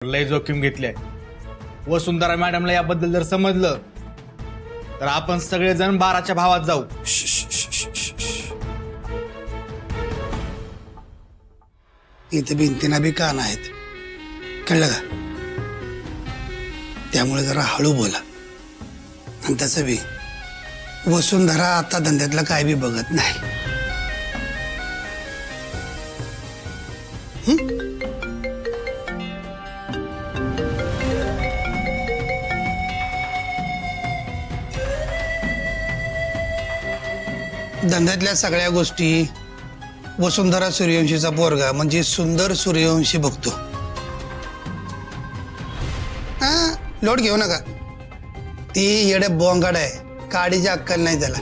लय जोखीम घेतली वसुंधरा मॅडमला याबद्दल जर समजलं तर आपण सगळेजण 12च्या भावात जाऊ। इथे भिंतीना बी कान आहेत, कळलं का? त्यामुळे जरा हळू बोला। आणि तसं बी वसुंधरा आता धंद्यातलं काय बी बघत नाही। धंद्यातल्या सगळ्या गोष्टी वसुंधरा सूर्यवंशीचा पोरगा म्हणजे सुंदर सूर्यवंशी बघतो। हा, लोट घेऊ नका, ती येडे बोंगाड आहे, काडीची अक्कल नाही त्याला।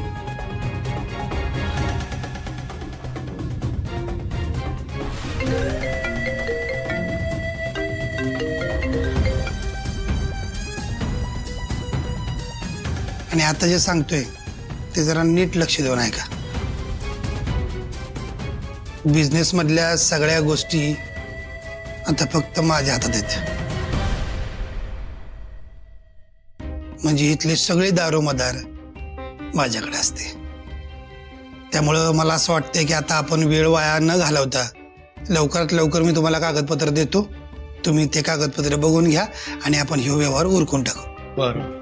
आणि आता जे सांगतोय ते जरा नीट लक्ष देऊन ऐका। बिझनेस मधल्या सगळ्या गोष्टी आता फक्त माझ्या हातात आहेत। म्हणजे इथले सगळे दारोमदार माझ्याकडे असते। त्यामुळं मला असं वाटतंय की आता आपण वेळ वाया न घालवता लवकरात लवकर मी तुम्हाला कागदपत्र देतो, तुम्ही ते कागदपत्र बघून घ्या आणि आपण हे व्यवहार उरकून टाकू। बरं।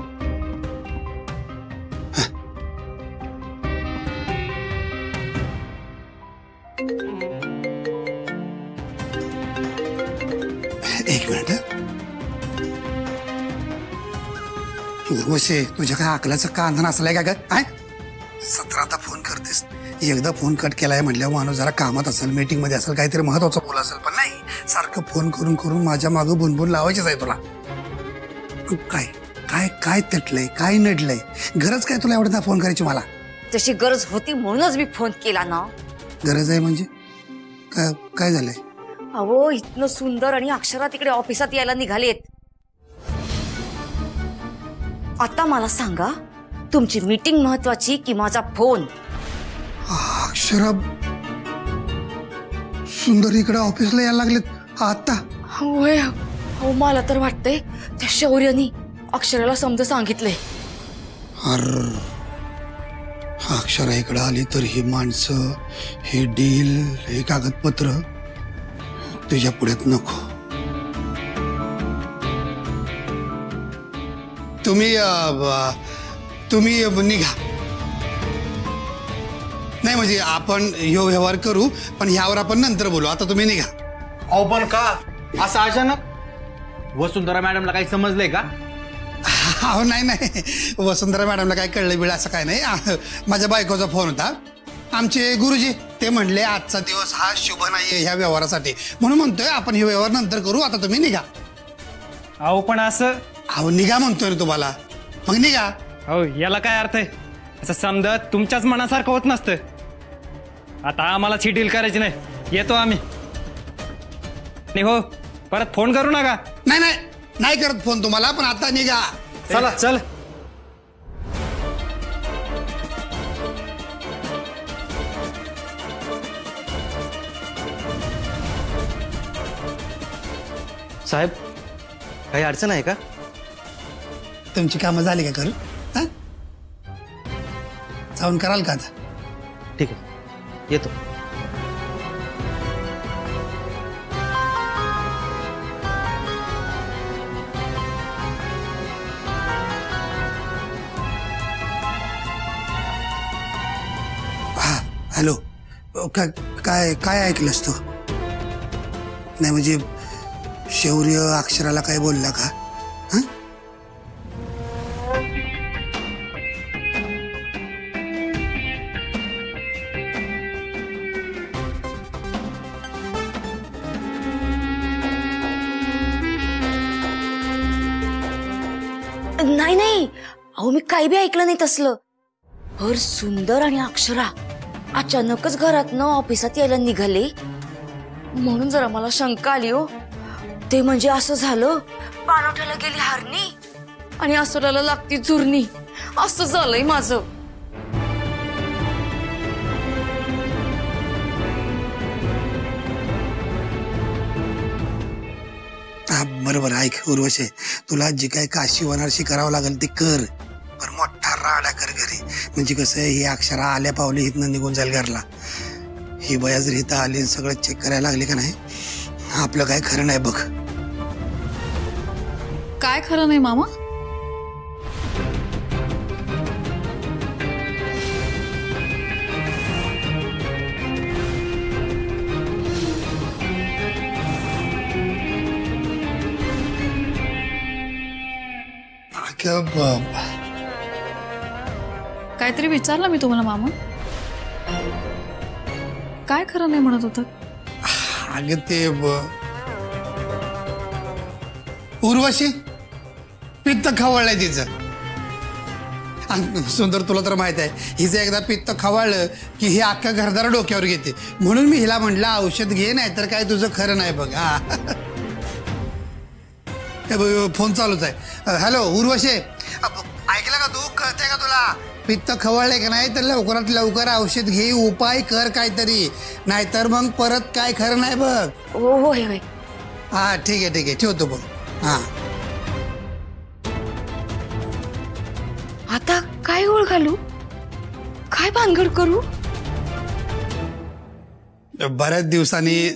एक मिनिट। वशे, तुझ्या काय अकलाचा कांदा नसलाय का? काय 17दा फोन करतेस, एकदा फोन कट केलाय म्हटल्यावर माणूस जरा कामात असेल, मीटिंग मध्ये असेल, काहीतरी महत्वाचं बोल असेल, पण नाही, सारखं फोन करून करून माझ्या मागं बुनबुन लावायचीच आहे तुला। काय काय काय तटलंय, काय नडलंय? गरज काय तुला एवढा फोन करायची मला? तशी गरज होती म्हणूनच मी फोन केला ना। गरज आहे म्हणजे काय? काय झालंय? अहो, इतनं सुंदर आणि अक्षरा तिकडे ऑफिसात यायला निघालेत। आता मला सांगा, तुमची मीटिंग महत्वाची की माझा फोन? अक्षरा सुंदर इकडे ऑफिसला यायला लागलेत आता? होय, हो, मला तर वाटतंय त्या शौर्यानी अक्षराला समज सांगितलंय। अक्षरा इकडे आली तर ही माणसं, हे डील, हे कागदपत्र तुझ्या पुढ्यात नको। तुम्ही निघा। नाही म्हणजे आपण ह्यो व्यवहार करू, पण ह्यावर आपण नंतर बोलू, आता तुम्ही निघा। अहो पण का असं अचानक? वसुंधरा मॅडमला काही समजलंय का? अहो नाही, वसुंधरा मॅडमला काय कळलं बिळ असं काय नाही। माझ्या बायकोचा फोन होता, आमचे गुरुजी ते म्हणले आजचा दिवस हा शुभ नाहीये ह्या व्यवहारासाठी, म्हणून म्हणतोय आपण हे व्यवहार नंतर करू, आता तुम्ही निघा। अहो पण असं, अहो निघा म्हणतोय ना तुम्हाला, मग निघा। हो, याला काय अर्थ आहे? असं समजा तुमच्याच मनासारखं होत नसतं। आता आम्हाला ही डील करायची नाही, येतो आम्ही। नाही हो, परत फोन करू नका। नाही करत फोन तुम्हाला, पण आता निघा। चला चल। साहेब, काही अडचण आहे का? तुमची कामं झाली का करू? जाऊन कराल का आता? ठीक आहे, येतो। हॅलो, काय काय ऐकलंस तू? नाही म्हणजे शौर्य अक्षराला काय बोलला का? नाही, अहो मी काही बी ऐकलं नाही तसलं। हर सुंदर आणि अक्षरा अचानकच घरातनं ऑफिसात यायला निघाले, म्हणून जरा मला शंका आली हो। ते म्हणजे असं झालं, पाणवठ्याला गेली हरणी आणि असुराला लागती चुरणी, असं झालंय माझं। बरोबर ऐक उर्वशी, तुला जी काय काशी वनारशी करावं लागेल ते कर, पण मोठा राडा कर घरी. म्हणजे कसं ही अक्षरा आल्या पावले इथनं निघून जाईल घरला. ही बया जर इथं आली आणि सगळं चेक करायला लागली का नाही, आपलं काय खरं नाही बघ. काय खरं नाही मामा? काहीतरी विचारलं मी तुम्हाला मामा. काय खरं नाही म्हणत होतं? अगं ते उर्वशी पित्त खवळलंय तिचं. आणि सुंदर तुला तर माहित आहे, हिचं एकदा पित्त खवळलं की ही अख्खा घरदार डोक्यावर घेते. म्हणून मी हिला म्हटलं औषध घे, नाही तर काय तुझं खरं नाही बघ. हा फोन चालूच आहे. हॅलो उर्वशी, ऐकलं का तू? कळतंय का तुला? पित्त खवळले का नाही तर लवकरात लवकर औषध घे, उपाय कर काहीतरी, नाहीतर मग परत काय खरं नाही बघ. हो हो हे हा ठीक आहे ठीक आहे, ठेवतो बघ. हा आता काय ओळ घालू, काय भानगड करू? बऱ्याच दिवसांनी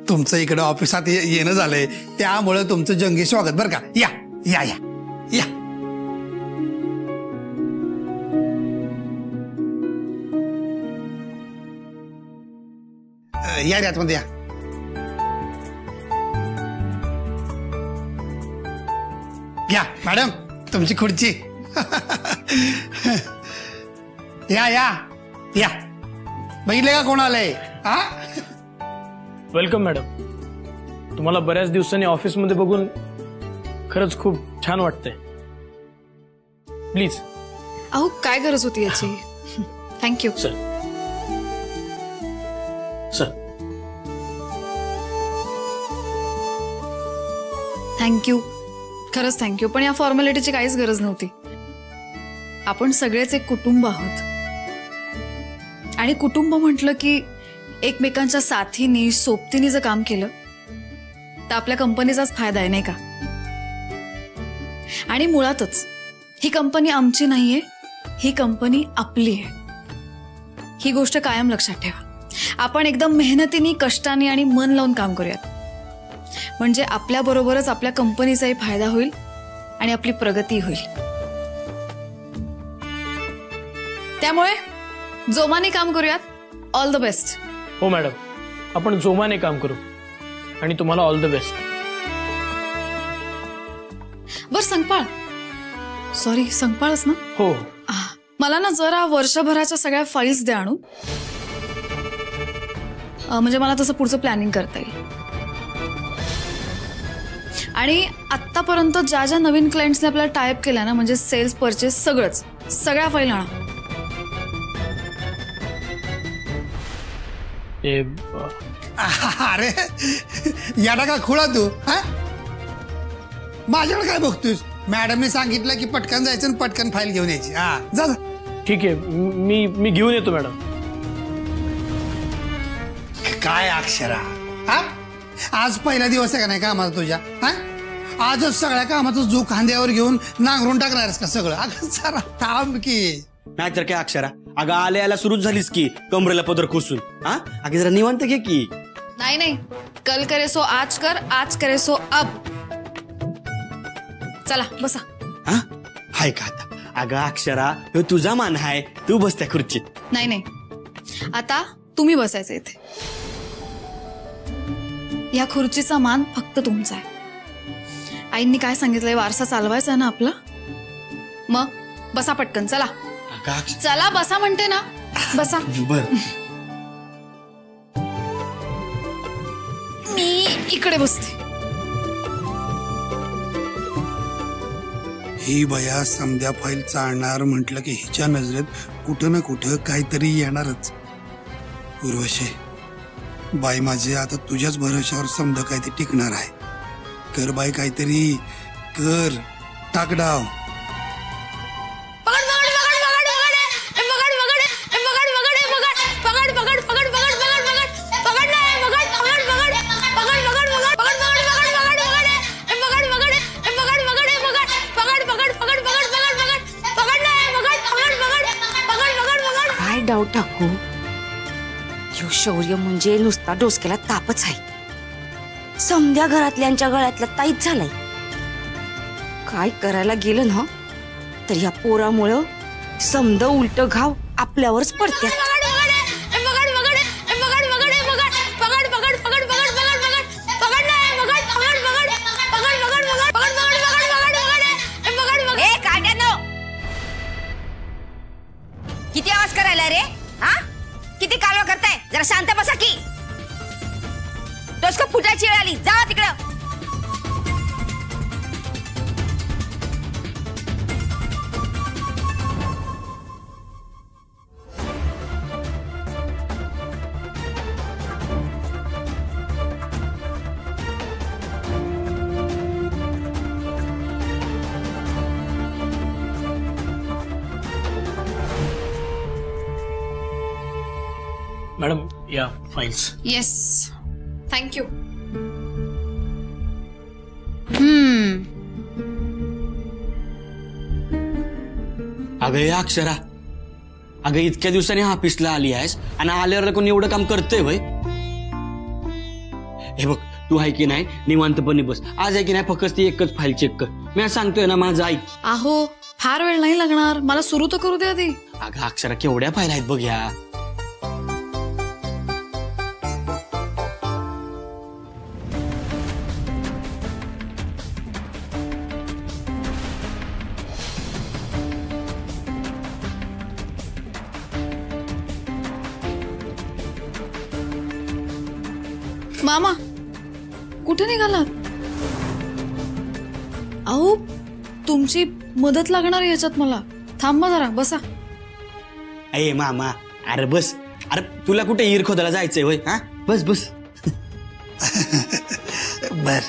तुमचं इकडं ऑफिसात येणं झालंय, त्यामुळे तुमचं जंगी स्वागत बरं का. या या या या या रे आतमध्ये या. या मॅडम तुमची खुर्ची. या या या. बघितले का कोण आलंय? हा वेलकम मॅडम. तुम्हाला बऱ्याच दिवसांनी ऑफिसमध्ये बघून खरंच खूप छान वाटतंय. प्लीज. अहो काय गरज होती याची? थँक्यू. सर सर थँक्यू, खरंच थँक्यू. पण या फॉर्मॅलिटीची काहीच गरज नव्हती. आपण सगळेच एक कुटुंब आहोत, आणि कुटुंब म्हटलं की एकमेकांच्या साथीने सोबतीने जर काम केलं तर आपल्या कंपनीचाच फायदा आहे, नाही का? आणि मुळातच ही कंपनी आमची नाहीये, ही कंपनी आपली आहे. ही गोष्ट कायम लक्षात ठेवा. आपण एकदम मेहनतीने, कष्टाने आणि मन लावून काम करूयात, म्हणजे आपल्या बरोबरच आपल्या कंपनीचाही फायदा होईल आणि आपली प्रगती होईल. त्यामुळे जोमाने काम करूयात. All the best. हो मॅडम, आपण जोमाने काम करू आणि तुम्हाला ऑल द बेस्ट. बर संकपाळ, सॉरी संकपाळच ना? हो. मला ना जरा वर्षभराच्या सगळ्या फाईल्स द्या आणून, म्हणजे मला तसं पुढचं प्लॅनिंग करता येईल. आणि आतापर्यंत ज्या ज्या नवीन क्लायंट्सने आपल्याला टायअप केल्या ना, म्हणजे सेल्स, परचेस, सगळंच, सगळ्या फाईल आणा. अरे याडा का खुळा तू? माझ्याकडे काय बघतोस? मॅडमने सांगितलं की पटकन जायचं आणि पटकन फाईल घेऊन यायची. हा जा. ठीक आहे, मी घेऊन येतो मॅडम. काय अक्षरा, हा आज पहिला दिवस आहे का नाही कामाचा तुझ्या? हा आजच सगळ्या कामाचा जो खांद्यावर घेऊन नांगरून टाकणारच का सगळं? अगं जरा थांब की. नाहीतर काय अक्षरा, अगं आल्या सुरूच झालीस की कमरेला पदर खुसून. हा अगं जरा निवांत घे की. नाही नाही, कल करे सो आज कर, आज करे सो अब. चला बसा. हा हाय का आता? अगं अक्षरा, हे तुझा मान हाय, तू बस त्या खुर्चीत. नाही नाही, आता तुम्ही बसायचं इथे. या खुर्चीचा मान फक्त तुमचा आहे. आईंनी काय सांगितलंय, वारसा चालवायचा आहे ना आपला. मग बसा पटकन. चला चला बसा म्हणते ना, बसा. बर. मी इकडे बसते. ही बया समध्या फाईल चालणार म्हटलं की हिच्या नजरेत कुठं ना कुठं काहीतरी येणारच. उर्वशी बाई माझे, आता तुझ्याच भरोश्यावर समजा काय ते टिकणार आहे. कर बाई काहीतरी कर, टाक डाव. डाव टाकू? ह्यो शौर्य म्हणजे नुसता डोसक्याला तापच आहे. समध्या घरातल्यांच्या गळ्यातला ताईच झालाय. काय करायला गेलं ना तर या पोरामुळं समद उलट घाव आपल्यावरच पडत्यात. किती आवाज करायला रे? हा, किती कालवा करताय? जरा शांत बसा की. डोसकं फुटायची वेळ आली. जा तिकडं. मॅडम या फाईल्स. Yes, thank you. अगं हे अक्षरा, अगं इतक्या दिवसांनी ऑफिसला आली आहेस आणि आल्यावर कोणी एवढं काम करतंय वय? हे बघ, तू आहे की नाही निवांतपणे बस. आज आहे की नाही फक्त ती एकच फाईल चेक कर. मी सांगतोय ना माझं ऐक. अहो फार वेळ नाही लागणार, मला सुरू तर करू दे आधी. अगं अक्षरा, केवढ्या फाईल आहेत बघ ह्या. मामा कुठे निघालात? अहो तुमची मदत लागणार याच्यात मला. थांबा जरा, बसा. अये मामा, अरे बस. अरे तुला कुठे हिर खोदायला जायचंय होय? हा, बस बस. बर.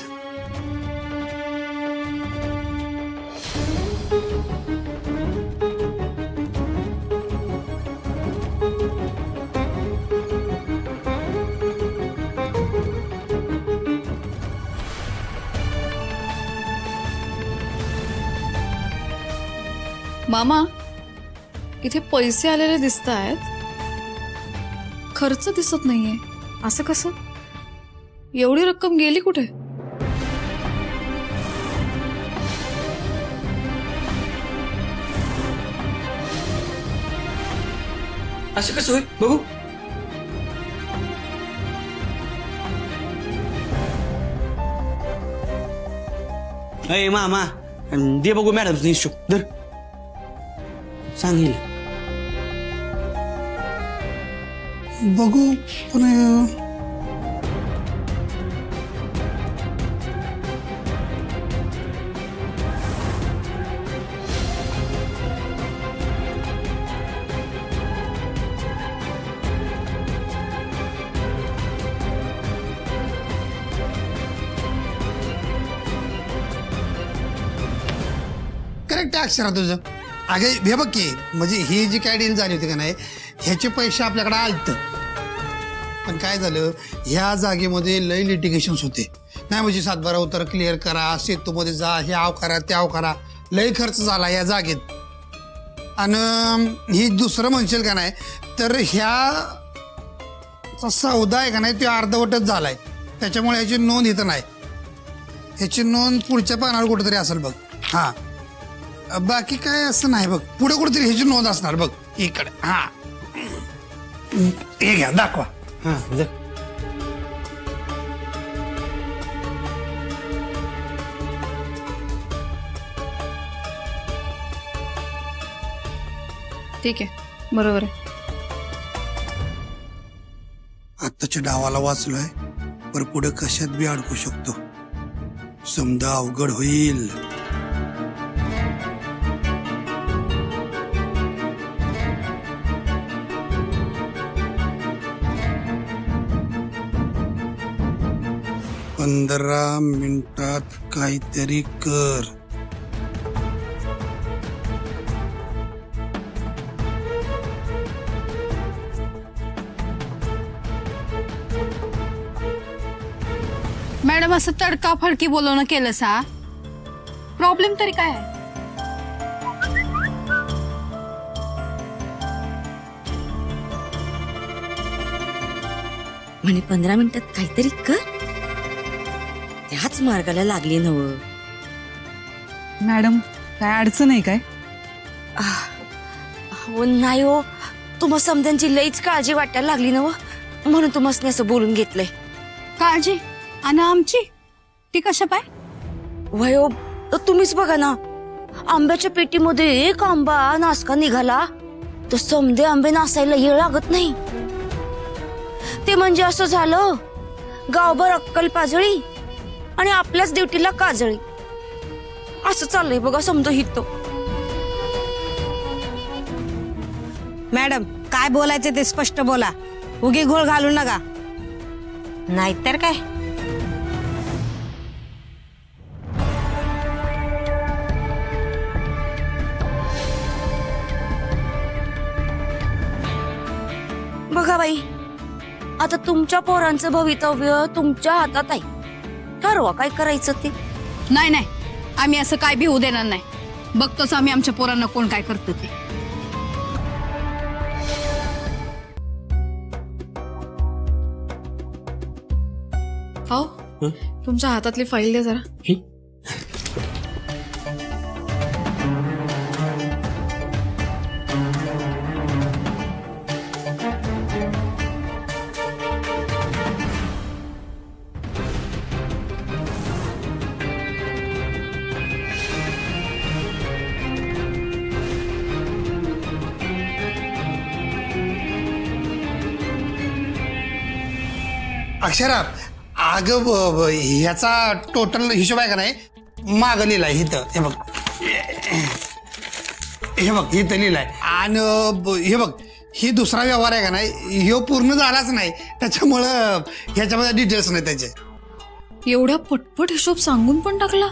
मामा इथे पैसे आलेले दिसत आहेत, खर्च दिसत नाहीये. असं कसं? एवढी रक्कम गेली कुठे? असं कसं होय बघू. अय मामा, दे बघू मॅडम हिशोब. धर, सांगेल बघू. पण करेक्ट आहे अक्षरा तुझं. अगे हे बघ की, म्हणजे ही जी काय डील झाली होती का नाही, ह्याचे पैसे आपल्याकडे आलत. पण काय झालं, ह्या जागेमध्ये लय लिटिगेशन्स होते. नाही म्हणजे 7-12 उतार क्लिअर करा, सेतूमध्ये जा, हे आव करा, ते आव करा. लय खर्च झाला या जागेत. आणि ही दुसरं म्हणशील का नाही तर ह्या सौदा आहे का नाही तो अर्धवटच झालाय. त्याच्यामुळे ह्याची नोंद इथं नाही. ह्याची नोंद पुढच्या पानावर कुठेतरी असेल बघ. हा, बाकी काय असं नाही बघ. पुढे कुठेतरी ह्याची नोंद असणार बघ इकडे. हा, हे घ्या, दाखवा. हा, धर. ठीक आहे, बरोबर आहे. आत्ताच्या डावाला वाचलोय, पर पुढे कशात बी अडकू शकतो. समजा अवघड होईल. पंधरा मिनिटात काहीतरी कर. मॅडम असं तडकाफडकी बोलवणं केलं सा, प्रॉब्लेम तरी काय आहे? म्हणे 15 मिनिटात काहीतरी कर. त्याच मार्गाला लागली नव. मॅडम काय अडचण आहे काय? हो नाही हो, तुम्हा समध्यांची लईच काळजी वाटायला लागली नव, म्हणून तुम्हाला असं बोलून घेतलंय. काळजी आणि आमची ती कशा पाय? वय हो, तुम्हीच बघा ना, आंब्याच्या पेटीमध्ये एक आंबा नासका निघाला तर समधे आंबे नासायला येळ लागत नाही. ते म्हणजे असं झालं, गावभर अक्कल पाजळी आणि आपल्याच ड्युटीला काजळी, असं चाललंय बघा समजा हित. मॅडम काय बोलायचं ते स्पष्ट बोला, उगी घोळ घालू नका. नाहीतर काय. बघा बाई, आता तुमच्या पोरांचं भवितव्य तुमच्या हातात आहे. ठरवा काय करायचं ते. नाही नाही, आम्ही असं काय बी होऊ देणार नाही. बघतोच आम्ही आमच्या पोरांना कोण काय करतो ते. हो, तुमच्या हातातली फाईल द्या जरा. अक्षरा, अगं ह्याचा टोटल हिशोब आहे का नाही, माग लिहिलाय इथं. हे बघ, हे बघ इथं लिहिलाय. आणि हे बघ, ही दुसरा व्यवहार आहे का नाही, ह्यो पूर्ण झालाच नाही, त्याच्यामुळं ह्याच्यामध्ये डिटेल्स नाही त्याचे. एवढा पटपट हिशोब सांगून पण टाकला?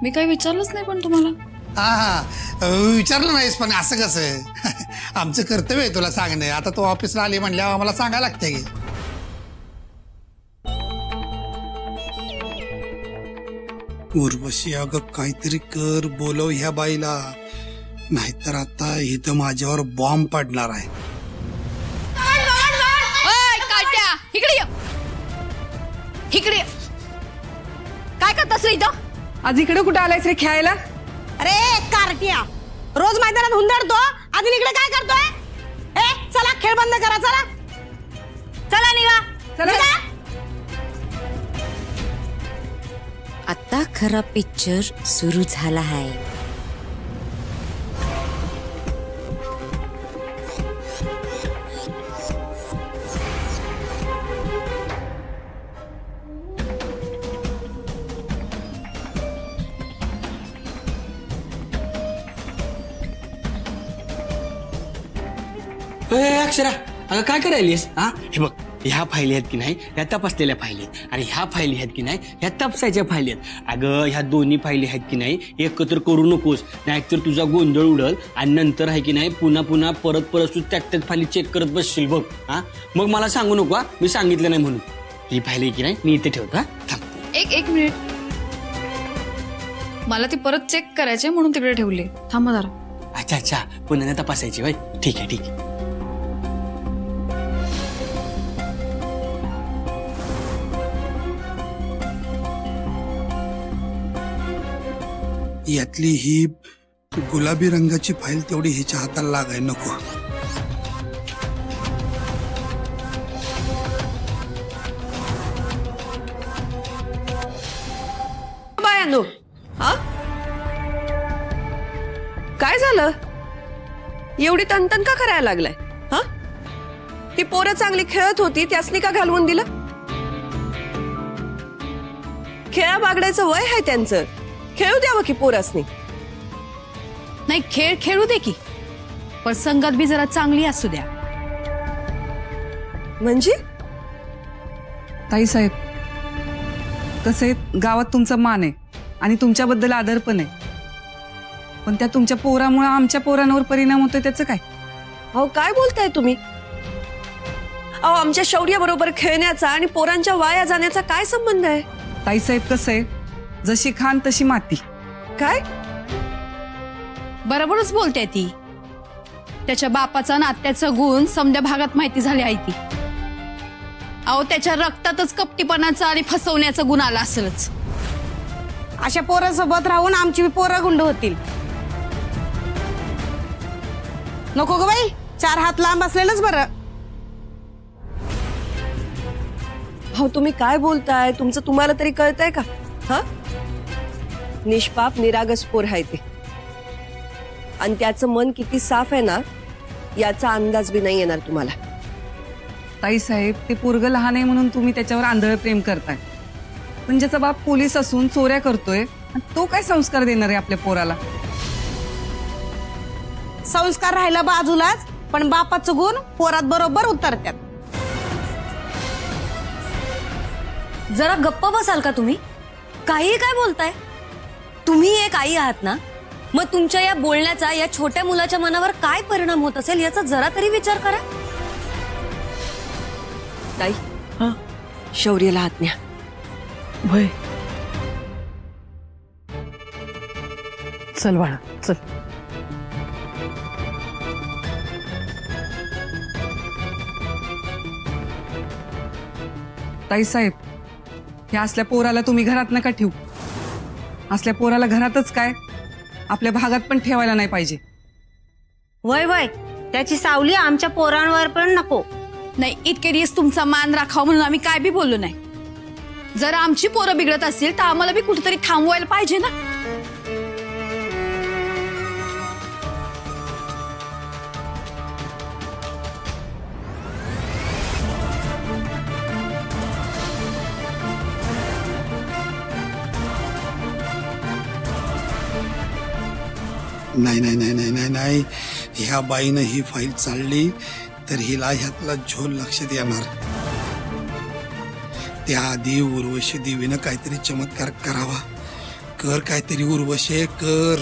मी काही विचारलंच नाही पण तुम्हाला. हा विचारलं नाहीस, पण असं कसं, आमचं कर्तव्य आहे तुला सांगणं. आता तू ऑफिसला आली म्हणल्यावर आम्हाला सांगायला लागते की. उर्वशी, अगं काहीतरी कर, बोलव ह्या बाईला, नाहीतर आता इथं माझ्यावर बॉम्ब पडणार आहे. इकडे ये, इकडे ये. काय करतस रे इथं? आज इकडे कुठं आलायस रे खेळायला? अरे कार्टिया, रोज मैदानात हुंदडतो, आज इकडे काय करतोय? ए चला, खेळ बंद करा. चला चला, निघा चला. आता खरा पिक्चर सुरू झाला आहे. अक्षरा, अगं काय करायलीस? हा हे बघ, ह्या फायली आहेत की नाही, ह्या तपासलेल्या फायली आहेत, आणि ह्या फायली आहेत की नाही, ह्या तपासायच्या फायली आहेत. अगं ह्या दोन्ही फायली आहेत की नाही, एकत्र करू नकोस, नाहीतर तुझा गोंधळ उडल आणि नंतर आहे की नाही पुन्हा पुन्हा परत तू त्याच फायली चेक करत बसशील बघ. हा मग मला सांगू नको, मी सांगितलं नाही म्हणून. ही फायली की नाही मी इथे ठेवतो. हा थांब, एक मिनिट, मला ती परत चेक करायची म्हणून तिकडे ठेवली. थांबा जरा. अच्छा अच्छा, पुन्हा तपासायची होय, ठीक आहे ठीक आहे. यातली ही गुलाबी रंगाची फाईल तेवढी हिच्या हाताला लागाय नको. बायानो, हा काय झालं? एवढी तनतन का करायला लागलाय? हा, ती पोरं चांगली खेळत होती, त्यासनी का घालवून दिलं? खेळा बागडायचं वय आहे त्यांचं, खेळू द्यावं की पोरासनी. नाही, खेळ खेळू दे की, पण संगत बी जरा चांगली असू द्या. म्हणजे ताईसाहेब, कसं आहे, गावात तुमचा मान आहे आणि तुमच्याबद्दल आदर पण आहे, पण त्या तुमच्या पोरामुळे आमच्या पोरांवर परिणाम होतोय, त्याचं काय? अहो काय बोलताय तुम्ही? अहो आमच्या शौर्याबरोबर खेळण्याचा आणि पोरांच्या वाया जाण्याचा काय संबंध आहे? ताईसाहेब, कसं आहे, जशी खान तशी माती. काय? बरोबरच बोलते ती. त्याच्या बापाचा आणि आत्याचा गुण समध्या भागात माहिती झाली आहे ती. अहो त्याच्या रक्तातच कपटीपणाचा आणि फसवण्याचा गुण आला असेलच. अशा पोरांसोबत राहून आमची पोरं गुंड होतील. नको ग बाई, 4 हात लांब असलेलंच बरं. हो तुम्ही काय बोलताय? तुमचं तुम्हाला तरी कळतंय का? हा, निष्पाप निरागस पोर आहे ते, आणि त्याचं मन किती साफ आहे ना याचा अंदाज बी नाही येणार तुम्हाला. ताईसाहेब, ते पोरग लहान आहे म्हणून तुम्ही त्याच्यावर आंधळ प्रेम करताय, पण ज्याचा बाप पोलीस असून चोऱ्या करतोय तो काय संस्कार देणार आहे आपल्या पोराला? संस्कार राहिला बाजूलाच, पण बापाचं गुण पोरात बरोबर उतरतात. जरा गप्प बसाल का तुम्ही? काही काय बोलताय? तुम्ही एक आई आहात ना, मग तुमच्या या बोलण्याचा या छोट्या मुलाच्या मनावर काय परिणाम होत असेल याचा जरा तरी विचार करा. ताई, शौर्यला हात न्या. भय चल बाळा चल. ताईसाहेब, या असल्या पोराला तुम्ही घरात नका ठेवू. असल्या पोराला घरातच काय आपल्या भागात पण ठेवायला नाही पाहिजे. वय वय, त्याची सावली आमच्या पोरांवर पण नको. नाही, इतके दिवस तुमचा मान राखावा म्हणून आम्ही काय बी बोललो नाही. जर आमची पोरं बिघडत असतील तर आम्हाला बी कुठेतरी थांबवायला पाहिजे ना. नाही नाही नाही नाही नाही नाही, ह्या बाईनं ही फाईल चालली तर हिला ह्यातला झोल लक्षात येणार. त्याआधी उर्वशी देवीनं काहीतरी चमत्कार करावा. कर काहीतरी उर्वशी, कर.